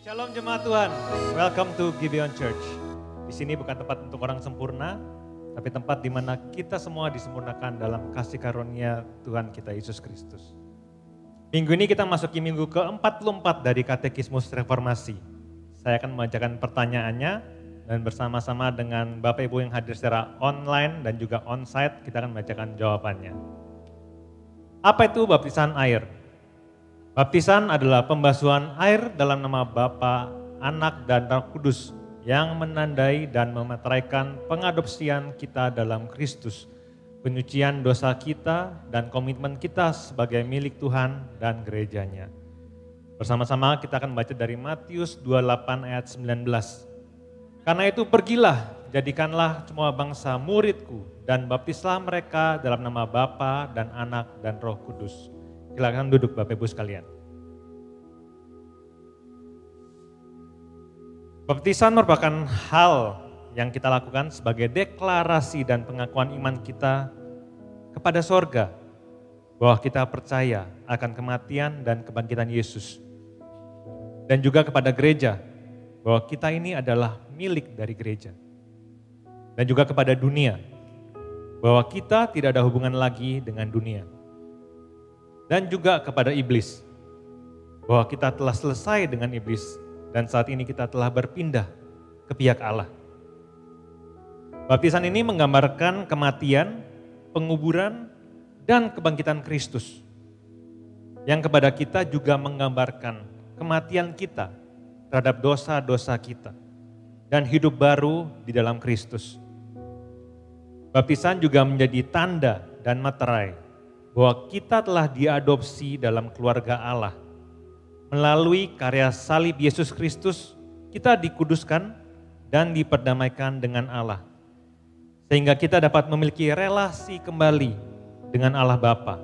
Shalom jemaat Tuhan, welcome to Gibeon Church. Di sini bukan tempat untuk orang sempurna, tapi tempat di mana kita semua disempurnakan dalam kasih karunia Tuhan kita Yesus Kristus. Minggu ini kita masuki minggu ke-44 dari Katekismus Reformasi. Saya akan membacakan pertanyaannya dan bersama-sama dengan Bapak Ibu yang hadir secara online dan juga onsite kita akan membacakan jawabannya. Apa itu baptisan air? Baptisan adalah pembasuhan air dalam nama Bapa, Anak, dan Roh Kudus yang menandai dan memeteraikan pengadopsian kita dalam Kristus, penyucian dosa kita dan komitmen kita sebagai milik Tuhan dan gerejanya. Bersama-sama kita akan baca dari Matius 28 ayat 19. Karena itu pergilah, jadikanlah semua bangsa muridku dan baptislah mereka dalam nama Bapa dan Anak dan Roh Kudus. Silakan duduk Bapak Ibu sekalian. Baptisan merupakan hal yang kita lakukan sebagai deklarasi dan pengakuan iman kita kepada sorga, bahwa kita percaya akan kematian dan kebangkitan Yesus. Dan juga kepada gereja, bahwa kita ini adalah milik dari gereja. Dan juga kepada dunia, bahwa kita tidak ada hubungan lagi dengan dunia. Dan juga kepada iblis, bahwa kita telah selesai dengan iblis dan saat ini kita telah berpindah ke pihak Allah. Baptisan ini menggambarkan kematian, penguburan, dan kebangkitan Kristus. Yang kepada kita juga menggambarkan kematian kita terhadap dosa-dosa kita dan hidup baru di dalam Kristus. Baptisan juga menjadi tanda dan materai bahwa kita telah diadopsi dalam keluarga Allah. Melalui karya salib Yesus Kristus, kita dikuduskan dan diperdamaikan dengan Allah. Sehingga kita dapat memiliki relasi kembali dengan Allah Bapa.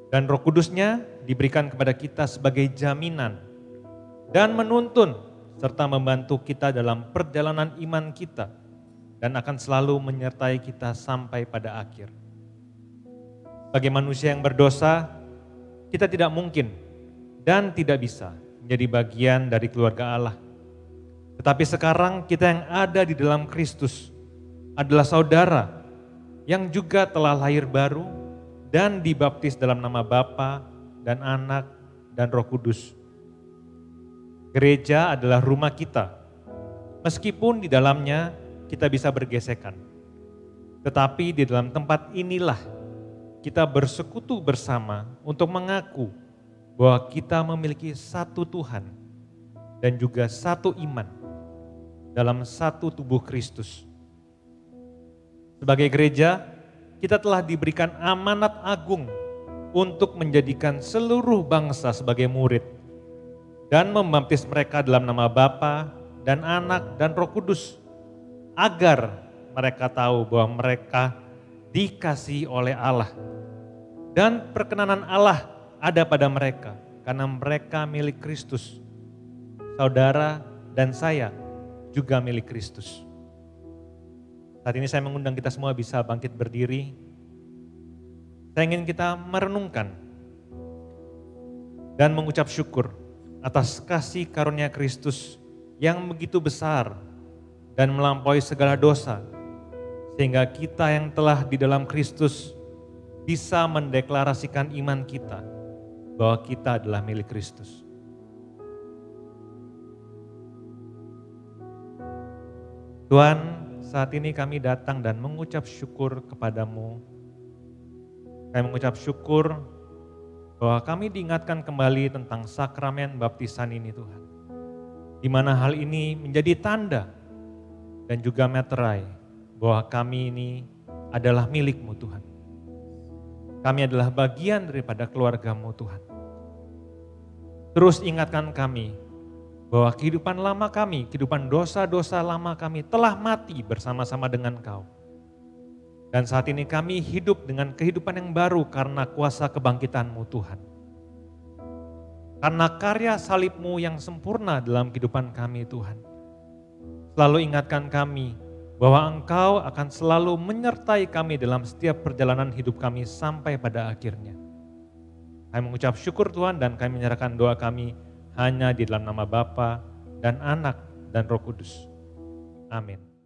Dan Roh Kudusnya diberikan kepada kita sebagai jaminan dan menuntun serta membantu kita dalam perjalanan iman kita dan akan selalu menyertai kita sampai pada akhir. Sebagai manusia yang berdosa, kita tidak mungkin dan tidak bisa menjadi bagian dari keluarga Allah. Tetapi sekarang kita yang ada di dalam Kristus adalah saudara yang juga telah lahir baru dan dibaptis dalam nama Bapa dan Anak dan Roh Kudus. Gereja adalah rumah kita, meskipun di dalamnya kita bisa bergesekan. Tetapi di dalam tempat inilah kita bersekutu bersama untuk mengaku bahwa kita memiliki satu Tuhan dan juga satu iman dalam satu tubuh Kristus. Sebagai gereja, kita telah diberikan amanat agung untuk menjadikan seluruh bangsa sebagai murid dan membaptis mereka dalam nama Bapa dan Anak dan Roh Kudus, agar mereka tahu bahwa mereka dikasihi oleh Allah dan perkenanan Allah ada pada mereka karena mereka milik Kristus. Saudara dan saya juga milik Kristus. Saat ini saya mengundang kita semua bisa bangkit berdiri. Saya ingin kita merenungkan dan mengucap syukur atas kasih karunia Kristus yang begitu besar dan melampaui segala dosa, sehingga kita yang telah di dalam Kristus bisa mendeklarasikan iman kita bahwa kita adalah milik Kristus. Tuhan, saat ini kami datang dan mengucap syukur kepadamu. Kami mengucap syukur bahwa kami diingatkan kembali tentang sakramen baptisan ini Tuhan. Di mana hal ini menjadi tanda dan juga meterai bahwa kami ini adalah milik-Mu Tuhan. Kami adalah bagian daripada keluarga-Mu Tuhan. Terus ingatkan kami bahwa kehidupan lama kami, kehidupan dosa-dosa lama kami telah mati bersama-sama dengan Kau. Dan saat ini kami hidup dengan kehidupan yang baru karena kuasa kebangkitan-Mu Tuhan. Karena karya salib-Mu yang sempurna dalam kehidupan kami Tuhan. Selalu ingatkan kami bahwa Engkau akan selalu menyertai kami dalam setiap perjalanan hidup kami sampai pada akhirnya. Kami mengucap syukur Tuhan dan kami menyerahkan doa kami hanya di dalam nama Bapa dan Anak dan Roh Kudus. Amin.